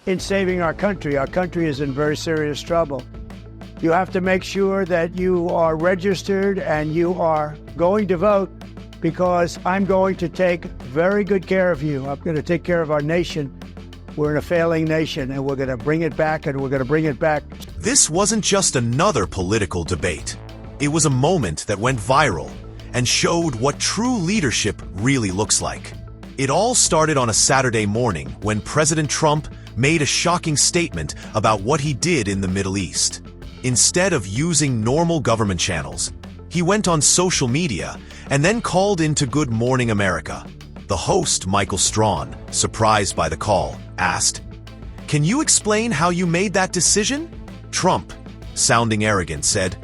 in saving our country. Our country is in very serious trouble. You have to make sure that you are registered and you are going to vote, because I'm going to take very good care of you. I'm going to take care of our nation. We're in a failing nation, and we're going to bring it back, and we're going to bring it back. This wasn't just another political debate. It was a moment that went viral and showed what true leadership really looks like. It all started on a Saturday morning when President Trump made a shocking statement about what he did in the Middle East. Instead of using normal government channels, he went on social media and then called into Good Morning America. The host, Michael Strawn, surprised by the call, asked, "Can you explain how you made that decision?" Trump, sounding arrogant, said,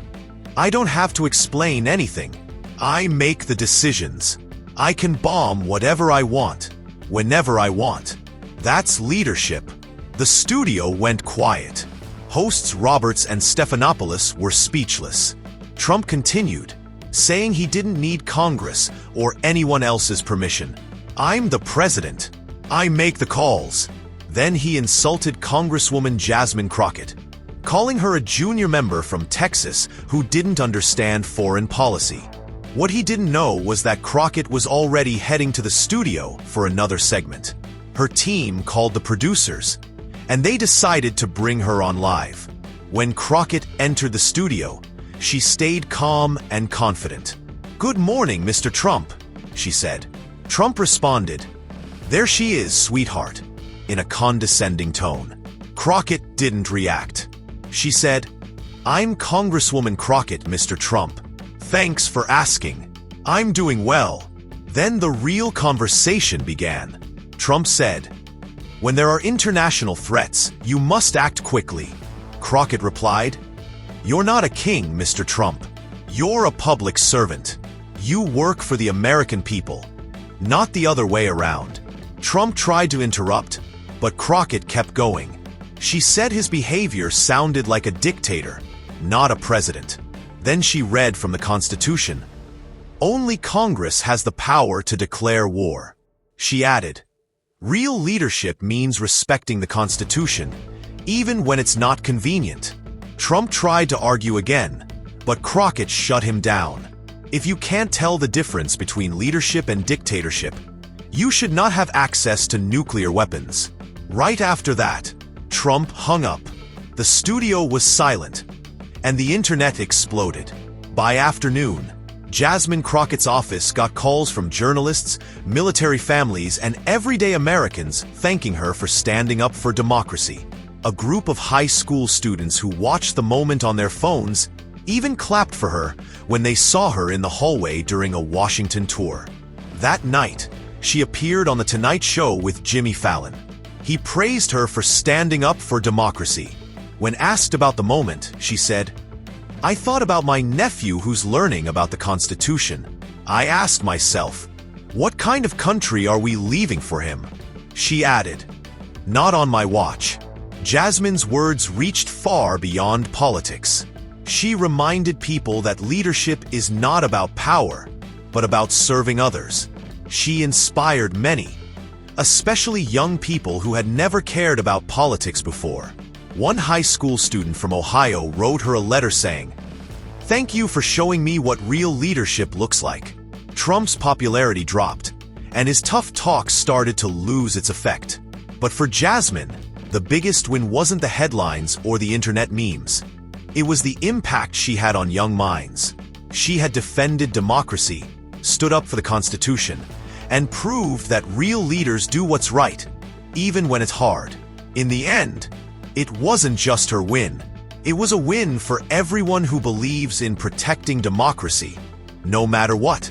"I don't have to explain anything. I make the decisions. I can bomb whatever I want, whenever I want. That's leadership." The studio went quiet. Hosts Roberts and Stephanopoulos were speechless. Trump continued, saying he didn't need Congress or anyone else's permission. "I'm the president. I make the calls." Then he insulted Congresswoman Jasmine Crockett, calling her a junior member from Texas who didn't understand foreign policy. What he didn't know was that Crockett was already heading to the studio for another segment. Her team called the producers, and they decided to bring her on live. When Crockett entered the studio, she stayed calm and confident. "Good morning, Mr. Trump," she said. Trump responded, "There she is, sweetheart," in a condescending tone. Crockett didn't react. She said, "I'm Congresswoman Crockett, Mr. Trump. Thanks for asking. I'm doing well." Then the real conversation began. Trump said, "When there are international threats, you must act quickly." Crockett replied, "You're not a king, Mr. Trump. You're a public servant. You work for the American people, not the other way around." Trump tried to interrupt, but Crockett kept going. She said his behavior sounded like a dictator, not a president. Then she read from the Constitution. "Only Congress has the power to declare war." She added, "Real leadership means respecting the Constitution, even when it's not convenient." Trump tried to argue again, but Crockett shut him down. "If you can't tell the difference between leadership and dictatorship, you should not have access to nuclear weapons." Right after that, Trump hung up. The studio was silent, and the internet exploded. By afternoon, Jasmine Crockett's office got calls from journalists, military families, and everyday Americans thanking her for standing up for democracy. A group of high school students who watched the moment on their phones even clapped for her when they saw her in the hallway during a Washington tour. That night, she appeared on The Tonight Show with Jimmy Fallon. He praised her for standing up for democracy. When asked about the moment, she said, "I thought about my nephew who's learning about the Constitution. I asked myself, what kind of country are we leaving for him?" She added, "Not on my watch." Jasmine's words reached far beyond politics. She reminded people that leadership is not about power, but about serving others. She inspired many, especially young people who had never cared about politics before. One high school student from Ohio wrote her a letter saying, "Thank you for showing me what real leadership looks like." Trump's popularity dropped, and his tough talk started to lose its effect. But for Jasmine, the biggest win wasn't the headlines or the internet memes. It was the impact she had on young minds. She had defended democracy, stood up for the Constitution, and proved that real leaders do what's right, even when it's hard. In the end, it wasn't just her win. It was a win for everyone who believes in protecting democracy, no matter what.